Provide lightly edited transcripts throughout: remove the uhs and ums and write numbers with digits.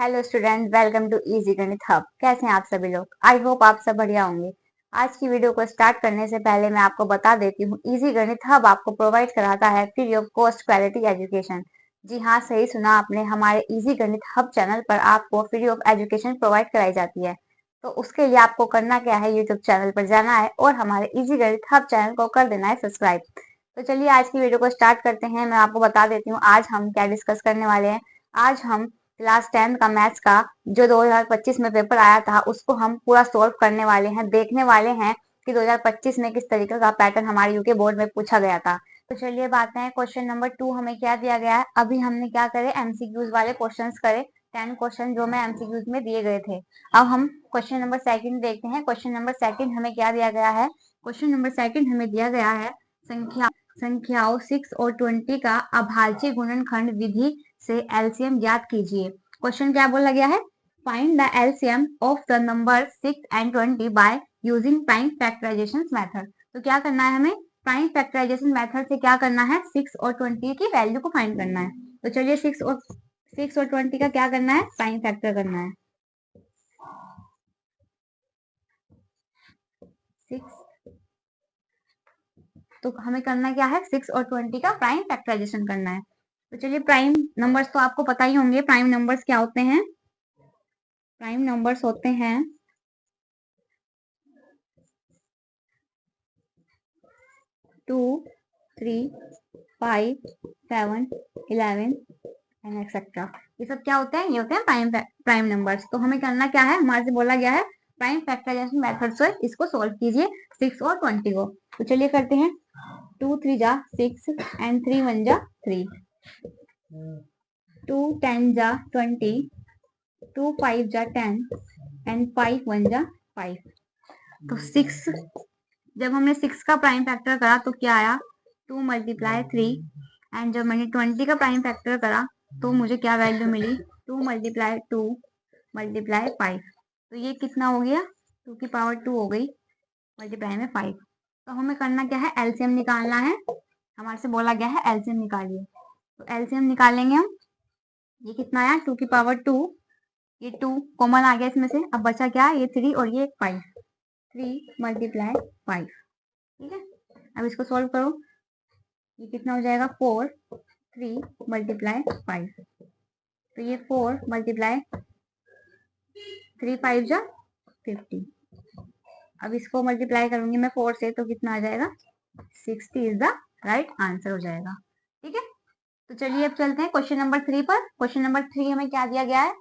Hello student, welcome to easy गणित hub. कैसे हैं आप सभी लोग? आई होप आप सब बढ़िया होंगे। आज की वीडियो को स्टार्ट करने से पहले मैं आपको बता देती हूँ, इजी गणित हब आपको प्रोवाइड कराता है free of cost quality education. जी हाँ, सही सुना आपने, हमारे इजी गणित हब चैनल पर आपको फ्री ऑफ एजुकेशन प्रोवाइड कराई जाती है। तो उसके लिए आपको करना क्या है, यूट्यूब चैनल पर जाना है और हमारे इजी गणित हब चैनल को कर देना है सब्सक्राइब। तो चलिए आज की वीडियो को स्टार्ट करते हैं। मैं आपको बता देती हूँ आज हम क्या डिस्कस करने वाले हैं। आज हम क्लास 10 का मैथ्स का जो 2025 में पेपर आया था उसको हम पूरा सोल्व करने वाले हैं, देखने वाले हैं कि 2025 में किस तरीके का पैटर्न हमारे यूके बोर्ड में पूछा गया था। तो चलिए बात है, क्वेश्चन नंबर 2 हमें क्या दिया गया है। अभी हमने क्या करे, एमसीक्यूज वाले क्वेश्चंस करे, 10 क्वेश्चन जो मैं एमसीक्यूज में दिए गए थे। अब हम क्वेश्चन नंबर सेकंड देखते हैं। क्वेश्चन नंबर सेकंड हमें क्या दिया गया है। क्वेश्चन नंबर सेकंड हमें दिया गया है संख्याओं 6 और 20 का अभाज्य गुणनखंड विधि से एलसीएम ज्ञात कीजिए। क्वेश्चन क्या बोला गया है, find the LCM of the number 6 and 20 by using prime factorization method. तो क्या करना है हमें, प्राइम फैक्टराइजेशन मेथड से क्या करना है, 6 और 20 की वैल्यू को फाइंड करना है। तो चलिए 6 और 20 का क्या करना है, प्राइम फैक्टर करना है। 6, तो हमें करना क्या है, 6 और 20 का प्राइम फैक्टराइजेशन करना है। तो चलिए, प्राइम नंबर्स तो आपको पता ही होंगे, प्राइम नंबर्स क्या होते हैं। प्राइम नंबर्स होते हैं 2, 3, 5, 7, 11 एंड एक्सेट्रा। ये सब क्या होते हैं, ये होते हैं प्राइम नंबर्स। तो हमें करना क्या है, हमारे से बोला गया है प्राइम फैक्टराइजेशन मेथड से इसको सॉल्व कीजिए 6 और 20 को। तो चलिए करते हैं। 2 3 जा 6 एंड 3 1 जा 3, 2 10 जा 20, 2 5 जा 10 एंड 5 1 जा 5। तो 6, जब हमने 6 का प्राइम फैक्टर करा तो क्या आया, 2 मल्टीप्लाई 3, एंड जब मैंने 20 का प्राइम फैक्टर करा तो मुझे क्या वैल्यू मिली, 2 मल्टीप्लाई 2 मल्टीप्लाई 5। तो ये कितना हो गया, 2 की पावर 2 हो गई, मल्टीप्लाई में 5। तो हमें करना क्या है, एलसीएम निकालना है। हमारे से बोला गया है एलसीएम निकालिए, तो एलसीएम निकालेंगे हम। ये कितना आया, 2 की पावर 2, ये 2 कॉमन आ गया इसमें से, अब बचा क्या है, ये 3 और ये 5, 3 मल्टीप्लाई 5। ठीक है, अब इसको सॉल्व करो। ये कितना हो जाएगा, 4, 3 मल्टीप्लाई 5। तो ये 4 मल्टीप्लाई 3 5 जा 50। अब इसको मल्टीप्लाई करूंगी मैं 4 से तो कितना आ जाएगा, 60 इज द राइट आंसर हो जाएगा। ठीक है, तो चलिए अब चलते हैं क्वेश्चन नंबर 3 पर। क्वेश्चन नंबर 3 हमें क्या दिया गया है।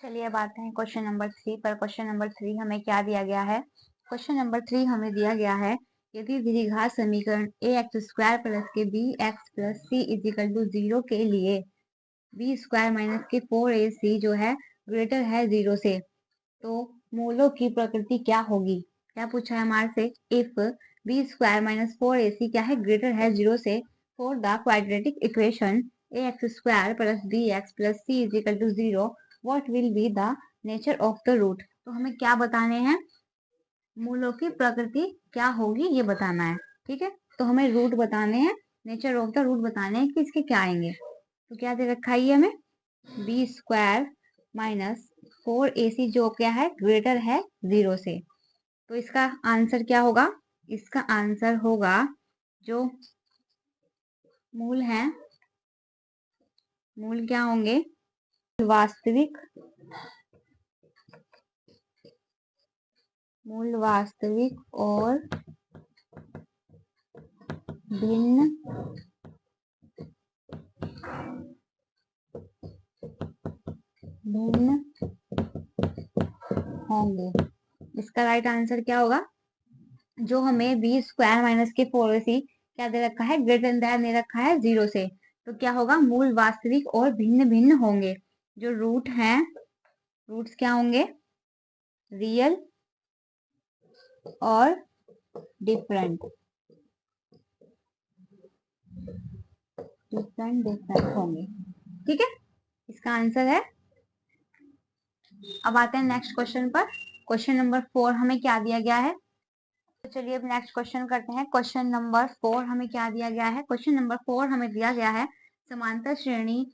चलिए अब आते हैं क्वेश्चन नंबर 3 पर। क्वेश्चन नंबर 3 हमें क्या दिया गया है। क्वेश्चन नंबर 3 हमें दिया गया है, यदि द्विघात समीकरण ax² प्लस के bx plus c is equal to 0 के लिए b² माइनस के 4ac जो है ग्रेटर है 0 से, तो मूलों की प्रकृति क्या होगी। क्या पूछा है हमारे से, इफ b² माइनस 4ac क्या है, ग्रेटर है 0 से, for the quadratic equation ax² plus bx plus c is equal to 0 what will be the nature of the root. तो हमें क्या बताने हैं, मूलों की प्रकृति क्या होगी ये बताना है। ठीक है, तो हमें रूट बताने हैं, नेचर ऑफ द रूट बताने हैं कि इसके क्या आएंगे। तो क्या दे रखा है हमें, b² माइनस 4ac जो क्या है, ग्रेटर है 0 से। तो इसका आंसर क्या होगा, इसका आंसर होगा जो मूल है, मूल क्या होंगे, वास्तविक, मूल वास्तविक और भिन्न भिन्न होंगे। इसका राइट आंसर क्या होगा, जो हमें b² माइनस के 4ac क्या दे रखा है, ग्रेटर देन दे रखा है 0 से, तो क्या होगा, मूल वास्तविक और भिन्न भिन्न होंगे। जो रूट हैं, रूट्स क्या होंगे, रियल और डिफरेंट, डिफरेंट होंगे। ठीक है, इसका आंसर है। अब आते हैं नेक्स्ट क्वेश्चन पर। क्वेश्चन नंबर 4 हमें क्या दिया गया है? तो चलिए अब नेक्स्ट क्वेश्चन करते हैं। क्वेश्चन नंबर 4 हमें क्या दिया गया है? क्वेश्चन नंबर 4 हमें दिया गया है समांतर श्रेणी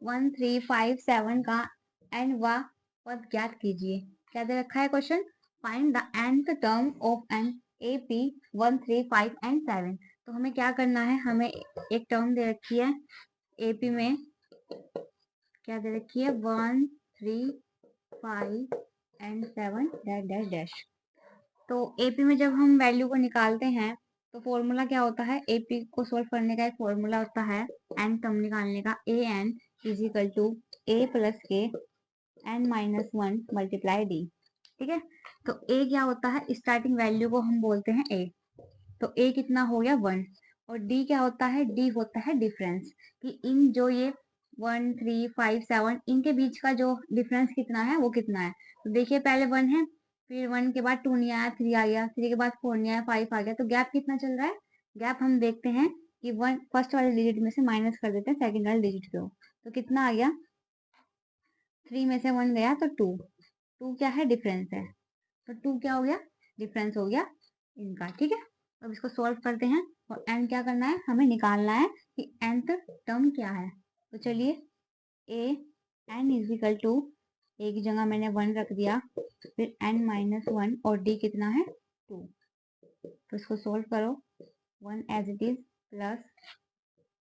1 3 5 7 का n वा पद ज्ञात कीजिए। क्या दे रखा है question? Find the nth term of an AP 1 3 5 and 7। तो हमें क्या करना है? हमें एक टर्म दे रखी है AP में, क्या दे रखी है? 1 3 5 एंड 7 डैश डैश डैश। तो एपी में जब हम वैल्यू को निकालते हैं तो फॉर्मूला क्या होता है? एपी को सोल्व करने का एक फॉर्मूला होता है एन टर्म निकालने का, a n is equal to a plus के एन माइनस 1 मल्टीप्लाई डी। ठीक है, तो ए क्या होता है? स्टार्टिंग वैल्यू को हम बोलते हैं ए। तो ए कितना हो गया? 1। और डी क्या होता है? डी होता है डिफरेंस, कि इन जो ये 1 3 5 7 इनके बीच का जो डिफरेंस कितना है वो कितना है। तो देखिए पहले 1 है, फिर 1 के बाद 2 नहीं आया, 3 आ गया, 3 के बाद 4 नहीं आया, 5 आ गया। तो गैप कितना चल रहा है? गैप हम देखते हैं कि 1 फर्स्ट वाले डिजिट में से माइनस कर देते हैं सेकंड वाले डिजिट को। तो कितना आ गया? 3 में से 1 गया तो 2। 2 क्या है? डिफरेंस है। तो 2 क्या हो गया? डिफरेंस हो गया इनका। ठीक है, अब इसको सॉल्व करते हैं। और एन क्या करना है? हमें निकालना है कि nth टर्म क्या है। तो चलिए ए एन इज इक्वल टू, ए की जगह मैंने 1 रख दिया, फिर n माइनस 1 और डी कितना है? 2। तो इसको सोल्व करो, 1 एज इट इज प्लस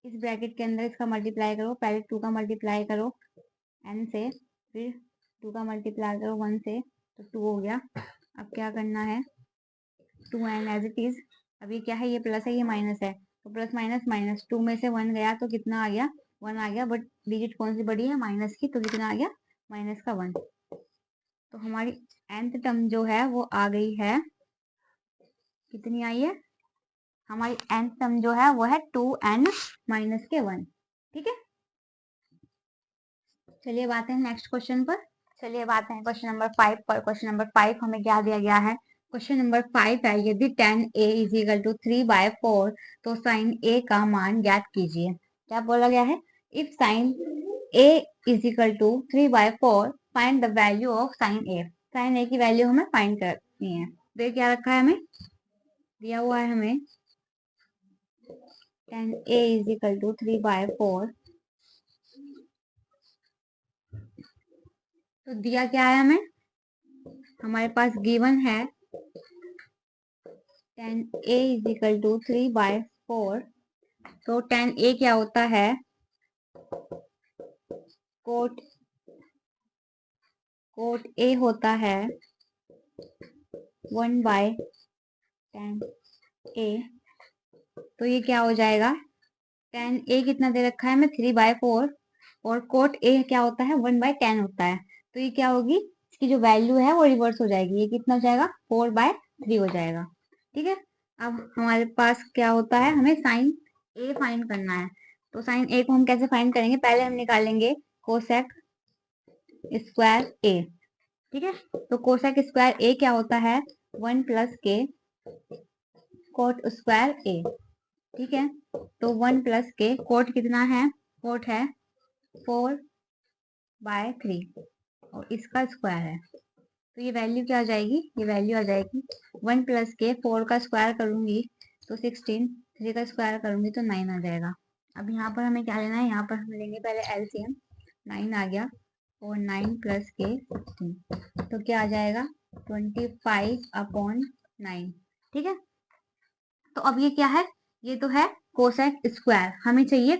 इस ब्रैकेट के अंदर इसका मल्टीप्लाई करो, पहले 2 का मल्टीप्लाई करो n से, फिर 2 का मल्टीप्लाई करो 1 से, तो 2 हो गया। अब क्या करना है? 2n as it is. अब ये क्या है? ये प्लस है, ये माइनस है, तो प्लस माइनस माइनस, 2 में से 1 गया तो कितना आ गया? 1 आ गया, बट डिजिट कौन सी बड़ी है? माइनस की, तो कितना आ गया? माइनस का 1। तो हमारी nth टर्म जो है वो आ गई है, कितनी आई है? हमारी nth टर्म जो है वो है 2n माइनस के 1। ठीक है, चलिए अब आते हैं नेक्स्ट क्वेश्चन पर। चलिए अब आते हैं क्वेश्चन नंबर 5 पर। क्वेश्चन नंबर 5 हमें क्या दिया गया है? क्वेश्चन नंबर 5 है, यदि tan a is equal to 3/4 तो sin a का मान ज्ञात कीजिए। क्या बोला गया है? If sin a is equal to 3/4 find the value of sin a। sin a की वैल्यू हमें फाइंड करनी है। तो ये क्या रखा है? हमें दिया हुआ है हमें tan a is equal to 3/4। तो दिया क्या है हमें? हमारे पास गिवन है tan a is equal to 3/4। तो tan a क्या होता है? कोट a होता है 1/tan a। तो ये क्या हो जाएगा? tan a कितना दे रखा है हमें? 3/4, और कोट a क्या होता है? 1/tan होता है। तो ये क्या होगी? इसकी जो वैल्यू है वो रिवर्स हो जाएगी, ये कितना हो जाएगा? 4/3 हो जाएगा। ठीक है, अब हमारे पास क्या होता है? हमें साइन a फाइंड करना है। तो साइन a को हम कैसे फाइंड करेंगे? पहले हम निकालेंगे कोसेक स्क्वायर a। ठीक है, तो कोसेक स्क्वायर a क्या होता है? 1 प्लस के कोट स्क्वायर a। ठीक है, तो 1 प्लस के कोट कितना है? कोट है 4/3 और इसका स्क्वायर है। तो ये वैल्यू क्या आ जाएगी? ये वैल्यू आ जाएगी 1 प्लस के 4 का स्क्वायर करूंगी तो 16, 3 का स्क्वायर करूंगी तो 9 आ जाएगा। अब यहाँ पर हमें क्या लेना है? यहाँ पर हम लेंगे पहले एलसीएम। 9 आ गया, और 9 प्लस के 16, तो क्या आ जाएगा? 25/9। ठीक है, तो अब ये क्या है? ये तो है कोसेक स्क्वायर, हमें चाहिए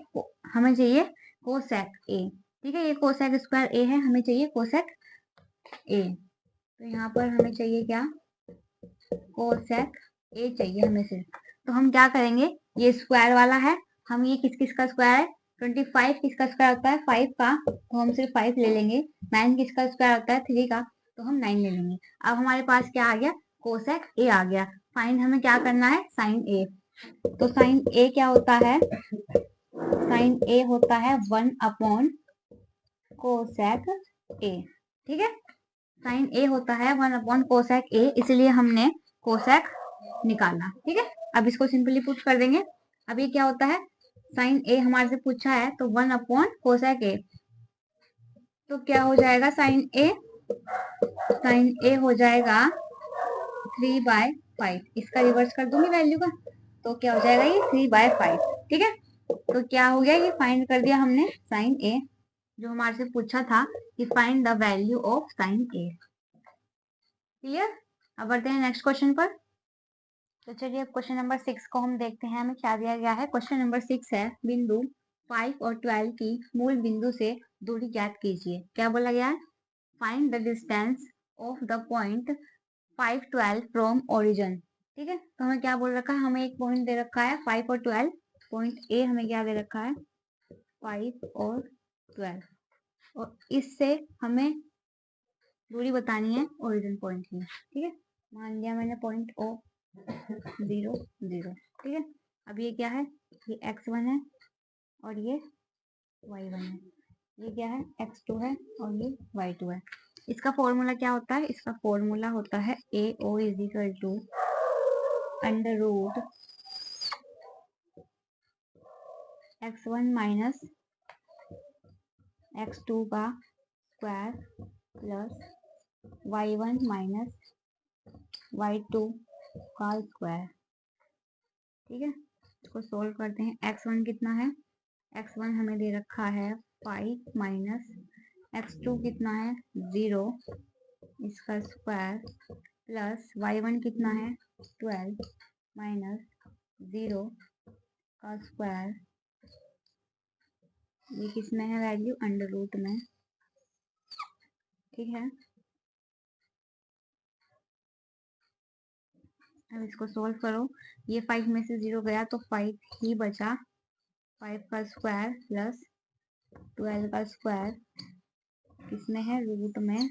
कोसेक ए। ठीक है, ये कोसेक स्क्वायर ए है, हमें चाहिए कोसेक ए। तो यहाँ पर हमें चाहिए क्या? कोसेक ए चाहिए हमें सिर्फ। तो हम क्या करेंगे? ये स्क्वायर वाला है, हम ये किस किस का स्क्वायर है? 25 किसका स्क्वायर होता है? 5 का, तो हम सिर्फ 5 ले लेंगे। 9 किसका स्क्वायर होता है? 3 का, तो हम 9 ले लेंगे। अब हमारे पास क्या आ गया? कोसेक ए आ गया। फाइंड हमें क्या करना है? साइन ए। तो साइन ए क्या होता है? साइन ए होता है 1 कोसेक ए। ठीक है, साइन ए होता है 1 कोसेक ए, इसलिए हमने कोसेक निकाला। ठीक है, अब इसको सिंपली पुट कर देंगे। अब ये क्या होता है? साइन ए हमारे से पूछा है तो 1 कोसेक ए, तो क्या हो जाएगा? साइन ए साइन ए हो जाएगा 3/5। इसका रिवर्स कर दूंगी वैल्यू का, तो क्या हो जाएगा ये 3/5। ठीक है, तो क्या हो गया, ये फाइंड कर दिया हमने साइन ए, जो हमारे से पूछा था कि find the value of sine A. Clear. अब बढ़ते हैं नेक्स्ट क्वेश्चन पर। तो चलिए अब क्वेश्चन नंबर 6 को हम देखते हैं, हमें क्या दिया गया है। क्वेश्चन नंबर 6 है, बिंदु 5 और 12 की मूल बिंदु से दूरी ज्ञात कीजिए। क्या बोला गया है, find the distance of the point 5 12 from origin. ठीक है, तो हमें क्या बोल रखा है, हमें एक पॉइंट दे रखा है 5 और 12। पॉइंट ए हमें क्या दे रखा है, 5 और 12, और इससे हमें दूरी बतानी है ओरिजिन पॉइंट की। ठीक है, मान लिया मैंने पॉइंट ओ 0 0। ठीक है, अब ये क्या है, ये x1 है और ये y1 है। ये क्या है, x2 है और ये y2 है। इसका फॉर्मूला क्या होता है, इसका फॉर्मूला होता है AO is equal to under root x1 minus x2 का square plus y1 minus y2 का स्क्वायर। ठीक है, इसको सोल्व करते हैं। x1 कितना है, x1 हमें दे रखा है 5 माइनस x2 कितना है 0, इसका स्क्वायर प्लस y1 कितना है 12 माइनस 0 का स्क्वायर। ये किस में है वैल्यू, अंडर रूट में। ठीक है, अब इसको सोल्व करो। ये 5 में से 0 गया तो 5 ही बचा। 5 का स्क्वायर प्लस 12 का स्क्वायर किसमें है, रूट में।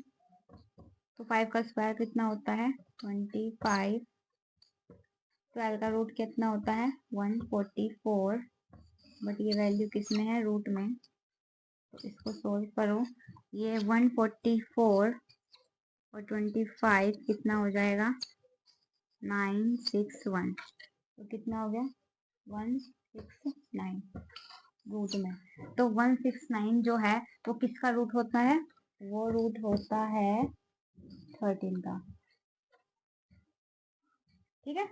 तो 5 का स्क्वायर कितना होता है 25। 12 का रूट कितना होता है 144, बट ये वैल्यू किसमें है, रूट में। तो इसको सोल्व करो। ये 144 और 25 कितना हो जाएगा 961। तो कितना हो गया 169 रूट में। तो 169 जो है वो किसका रूट होता है, वो रूट होता है 13 का। ठीक है,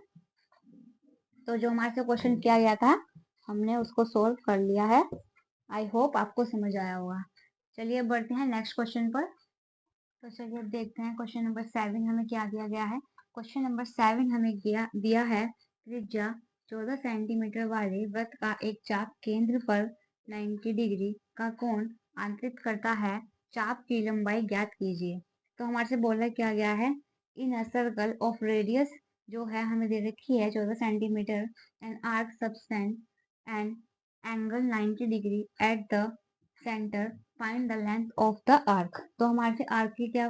तो जो हमारे से क्वेश्चन किया गया था हमने उसको सोल्व कर लिया है। आई होप आपको समझ आया होगा। चलिए बढ़ते हैं नेक्स्ट क्वेश्चन पर। तो चलिए अब देखते हैं क्वेश्चन नंबर 7 हमें क्या दिया गया है। क्वेश्चन नंबर 7 हमें दिया है, त्रिज्या 14 सेंटीमीटर वाले वृत्त का एक चाप केंद्र पर 90 डिग्री का कोण आंतरित करता है, चाप की लंबाई ज्ञात कीजिए। तो हमारे से बोला क्या गया है, in a circle of radius जो है हमें दे रखी है 14 सेंटीमीटर, एंड आर्क सबसेंड and angle 90 degree at the centre, find the length of the arc. तो हमारे से आर्क की क्या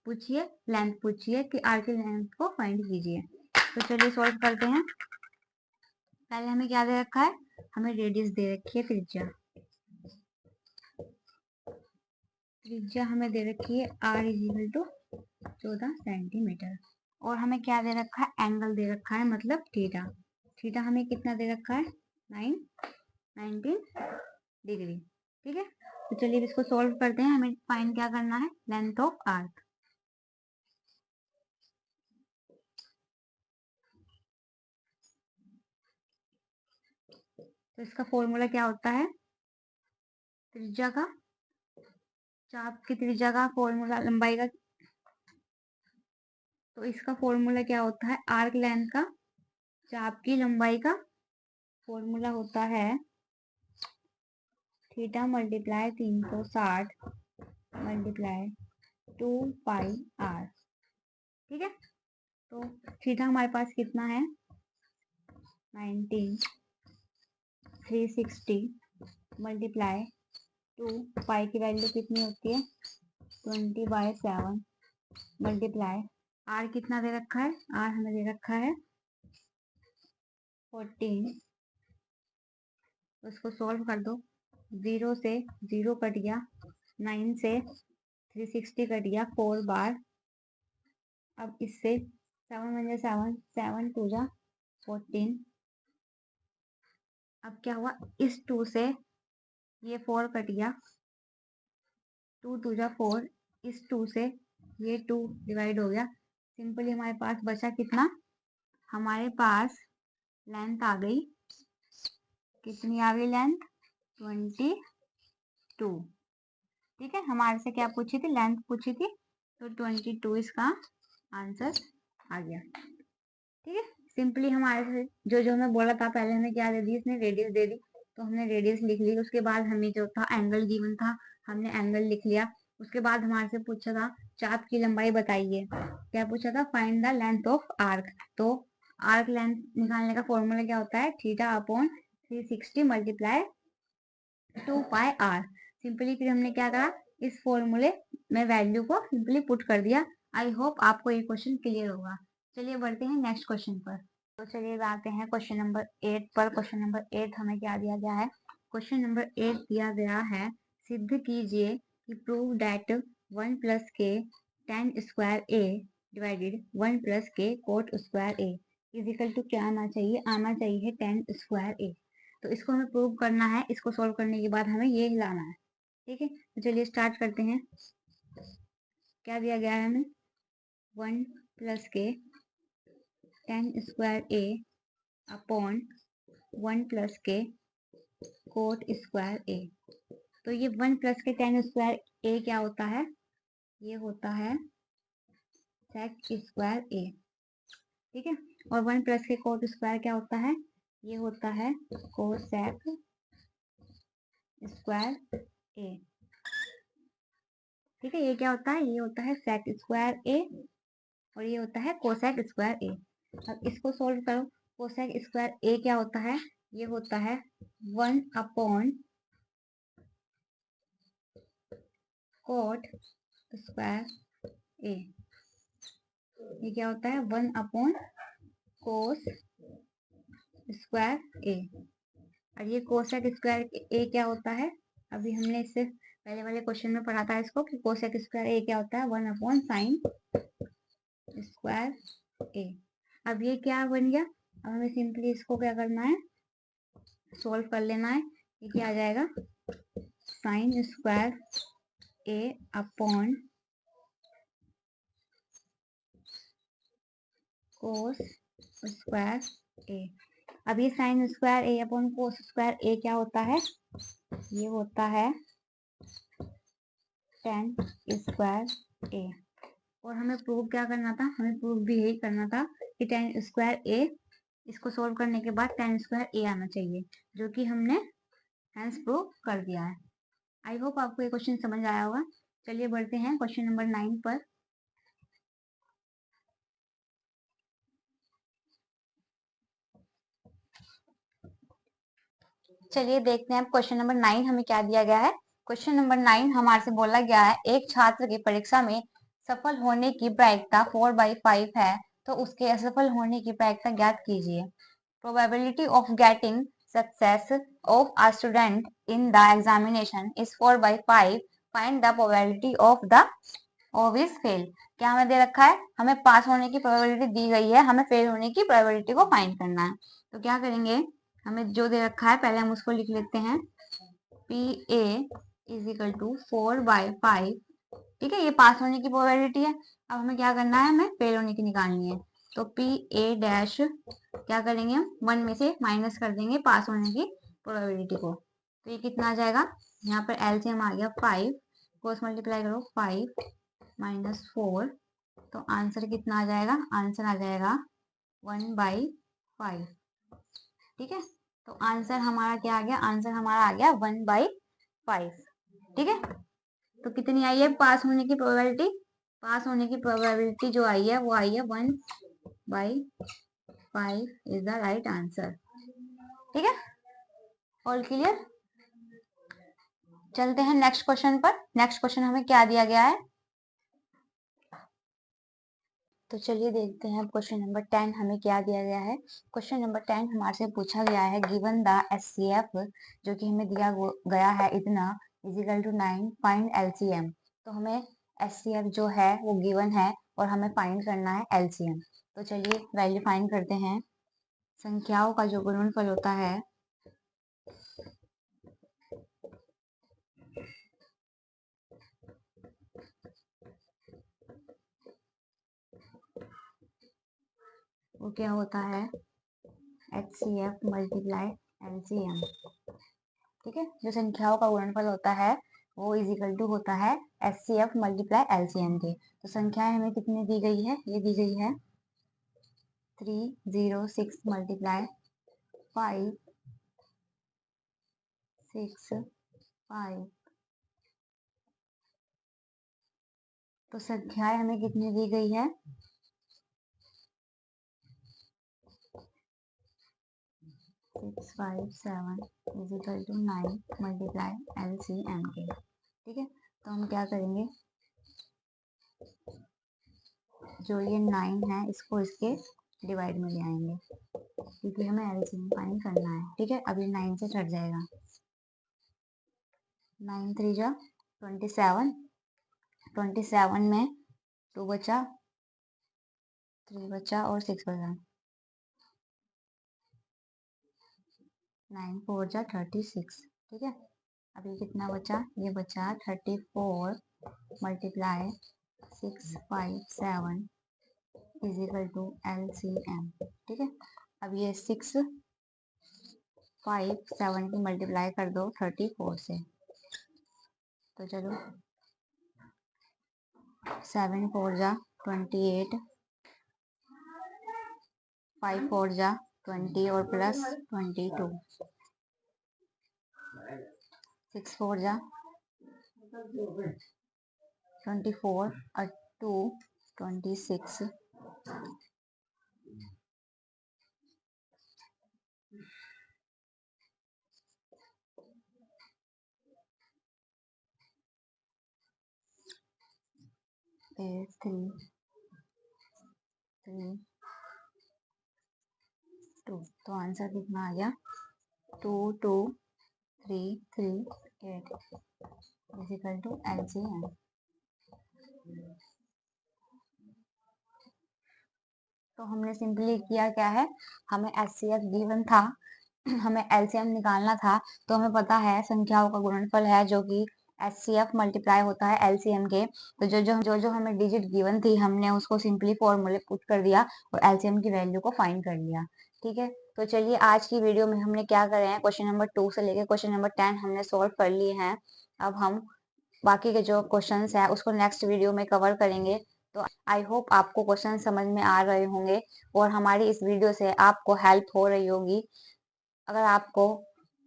पूछिए, लेंथ पूछिए कि आर्क की लेंथ को फाइंड कीजिए। तो चलिए सॉल्व करते हैं। पहले हमें क्या दे रखा है, हमें रेडियस दे रखी है त्रिज्या। त्रिज्या हमें दे रखी है r is equal to 14 centimetre, और हमें क्या दे रखा है, एंगल दे रखा है मतलब थीटा। थीटा हमें कितना दे रखा है 19 डिग्री। ठीक है, तो चलिए इसको सोल्व करते हैं। हमें फाइंड क्या करना है, लेंथ ऑफ आर्क। तो इसका फॉर्मूला क्या होता है, त्रिज्या का, चाप की त्रिज्या का फॉर्मूला लंबाई का। तो इसका फॉर्मूला क्या होता है, आर्क लेंथ का चाप की लंबाई का फॉर्मूला होता है थीटा मल्टीप्लाई 360 मल्टीप्लाई 2 पाई r। ठीक है, तो थीटा हमारे पास कितना है 19 360 मल्टीप्लाई 2 पाई की वैल्यू कितनी होती है 20/7 मल्टीप्लाई आर कितना दे रखा है, आर हमें दे रखा है 14। उसको सोल्व कर दो। 0 से 0 कट गया, 9 से 360 कट गया 4 बार। अब इससे 7 1 7 7 2 जा 14। अब क्या हुआ, इस 2 से ये 4 कट गया, 2 2 जा 4, इस 2 से ये 2 डिवाइड हो गया। सिंपली हमारे पास बचा कितना, हमारे पास लेंथ आ गई, कितनी आ गई लेंथ, 22। ठीक है, हमारे से क्या पूछी थी, लेंथ पूछी थी, तो 22 इसका आंसर आ गया। ठीक है, सिंपली हमारे से जो हमें बोला था, पहले हमें क्या दे दी, इसने रेडियस दे दी, तो हमने रेडियस लिख ली। उसके बाद हमें जो था एंगल गिवन था, हमने एंगल लिख लिया। उसके बाद हमारे से पूछा था चाप की लंबाई बताइए, क्या पूछा था, find the length of arc. तो आर्क लेंथ निकालने का फॉर्मूला क्या होता है, theta upon 360 multiply 2 pi R. Simply फिर हमने क्या करा, इस फॉर्मूले में वैल्यू को सिंपली पुट कर दिया। आई होप आपको ये क्वेश्चन क्लियर होगा। चलिए बढ़ते हैं नेक्स्ट क्वेश्चन पर। तो चलिए आते हैं क्वेश्चन नंबर 8 पर। क्वेश्चन नंबर 8 हमें क्या दिया गया है, क्वेश्चन नंबर 8 दिया गया है, सिद्ध कीजिए कि प्रूव दैट 1 प्लस के tan square A divided 1 plus के cot square A is equal to क्या आना चाहिए, आना चाहिए tan स्क्वायर ए। तो इसको हमें प्रूव करना है, इसको सॉल्व करने के बाद हमें ये लाना है। ठीक है, तो चलिए स्टार्ट करते हैं। क्या दिया गया है हमें, 1 प्लस के tan स्क्वायर ए अपॉन 1 प्लस के कोट स्क्वायर ए। तो ये 1 प्लस के tan स्क्वायर ए क्या होता है, ये होता है sec स्क्वायर ए। ठीक है, और 1 प्लस के कोट स्क्वायर क्या होता है, ये होता है कोसेक स्क्वायर ए। ठीक है, ये क्या होता है, ये होता है सेक स्क्वायर ए और ये होता है कोसेक स्क्वायर ए। अब इसको सोल्व करो, कोसेक स्क्वायर ए क्या होता है, ये होता है 1 अपॉन कोट स्क्वायर ए। ये क्या होता है, 1 अपॉन कोस स्क्वायर ए। और ये कोसेक स्क्वायर ए क्या होता है, अभी हमने इससे पहले वाले क्वेश्चन में पढ़ा था इसको कि कोसेक स्क्वायर ए क्या होता है, 1 अपॉन साइन स्क्वायर ए। अब ये क्या बन गया, अब हमें सिंपली इसको क्या करना है, सोल्व कर लेना है। ये क्या आ जाएगा, साइन स्क्वायर ए अपॉन कोस स्क्वायर ए। अब ये साइन स्क्वायर ए अपॉन कोस स्क्वायर ए क्या होता है, ये होता है tan स्क्वायर ए। और हमें प्रूव क्या करना था, हमें प्रूव भी यही करना था कि tan स्क्वायर ए, इसको सोल्व करने के बाद tan स्क्वायर ए आना चाहिए, जो कि हमने हेंस प्रूव कर दिया है। आई होप आपको ये क्वेश्चन समझ आया होगा। चलिए बढ़ते हैं क्वेश्चन नंबर 9 पर। चलिए देखते हैं क्वेश्चन नंबर 9 हमें क्या दिया गया है। क्वेश्चन नंबर 9 हमारे से बोला गया है, एक छात्र की परीक्षा में सफल होने की प्रायिकता 4/5 है, तो उसके असफल होने की प्रायिकता ज्ञात कीजिए। Probability of getting success of a student in the examination is 4/5। Find the probability of the obvious fail. क्या हमें दे रखा है, हमें पास होने की प्रोबेबिलिटी दी गई है, हमें फेल होने की प्रोबेबिलिटी को फाइंड करना है। तो क्या करेंगे, हमें जो दे रखा है पहले हम उसको लिख लेते हैं, P A is equal to 4/5। ठीक है, ये पास होने की प्रोबेबिलिटी है। अब हमें क्या करना है, हमें फेल होने की निकालनी है। तो पी ए डैश क्या करेंगे, हम 1 में से माइनस कर देंगे पास होने की प्रोबेबिलिटी को। तो ये कितना आ जाएगा, यहाँ पर एलसीएम आ गया 5, क्रॉस मल्टीप्लाई करो 5 माइनस 4, तो आंसर कितना आ जाएगा, आंसर आ जाएगा 1/5। ठीक है, तो आंसर हमारा क्या आ गया, आंसर हमारा आ गया 1/5। ठीक है, तो कितनी आई है पास होने की प्रोबेबिलिटी, पास होने की प्रोबेबिलिटी जो आई है वो आई है 1/5 इज द राइट आंसर। ठीक है, ऑल क्लियर। चलते हैं नेक्स्ट क्वेश्चन पर। नेक्स्ट क्वेश्चन हमें क्या दिया गया है, तो चलिए देखते हैं क्वेश्चन नंबर 10 हमें क्या दिया गया है। क्वेश्चन नंबर 10 हमारे से पूछा गया है, गिवन द एचसीएफ जो कि हमें दिया गया है इतना is equal to 9, find LCM. तो हमें एचसीएफ जो है वो गिवन है और हमें फाइंड करना है एलसीएम। तो चलिए वैल्यू फाइंड करते हैं। संख्याओं का जो गुणनफल होता है वो क्या होता है HCF मल्टीप्लाई LCM। ठीक है, जो संख्याओं का गुणनफल होता है वो इज इक्वल टू होता है HCF मल्टीप्लाई LCM के। तो संख्याएं हमें कितनी दी गई है, ये दी गई है 306 मल्टीप्लाई 5 6 5। तो संख्याएं हमें कितनी दी गई है 657 is equal to 9 multiply LCM के। ठीक है, तो हम क्या करेंगे, जो ये 9 है इसको इसके डिवाइड में ले आएंगे क्योंकि हमें LCM फाइंड करना है। ठीक है, अब ये 9 से कट जाएगा, 9 3 जा 27, 27 में 2 बचा, 3 बचा और 6 बचा, 9 4 जा 36। ठीक है, अब ये कितना बचा, ये बचा 34 multiply 657 is equal to LCM। ठीक है, अब ये 6 5 7 की मल्टीप्लाई कर दो 34 से, तो चलो 7 4 जा 28, 5 4 जा 20 और प्लस 22, 6 4 जा 24 और 2 26, is 3 3 2। तो आंसर कितना आ गया 2 2 3 3 8 इज इक्वल टू LCM। तो हमने सिंपली किया क्या है, हमें HCF गिवन था, हमें LCM निकालना था। तो हमें पता है संख्याओं का गुणनफल है जो कि HCF मल्टीप्लाई होता है LCM के। तो जो हमें डिजिट गिवन थी हमने उसको सिंपली फॉर्मूले पुट कर दिया और LCM की वैल्यू को फाइंड कर लिया। ठीक है, तो चलिए आज की वीडियो में हमने क्या करे हैं, क्वेश्चन नंबर 2 से लेकर क्वेश्चन नंबर 10 हमने सोल्व कर लिए हैं। अब हम बाकी के जो क्वेश्चंस है उसको नेक्स्ट वीडियो में कवर करेंगे। तो आई होप आपको क्वेश्चन समझ में आ रहे होंगे और हमारी इस वीडियो से आपको हेल्प हो रही होगी। अगर आपको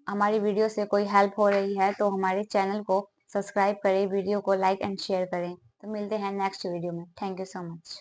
हमारी वीडियो से कोई हेल्प हो रही है तो हमारे चैनल को सब्सक्राइब करें, वीडियो को लाइक एंड शेयर करें। तो मिलते हैं नेक्स्ट वीडियो में। Thank you so much.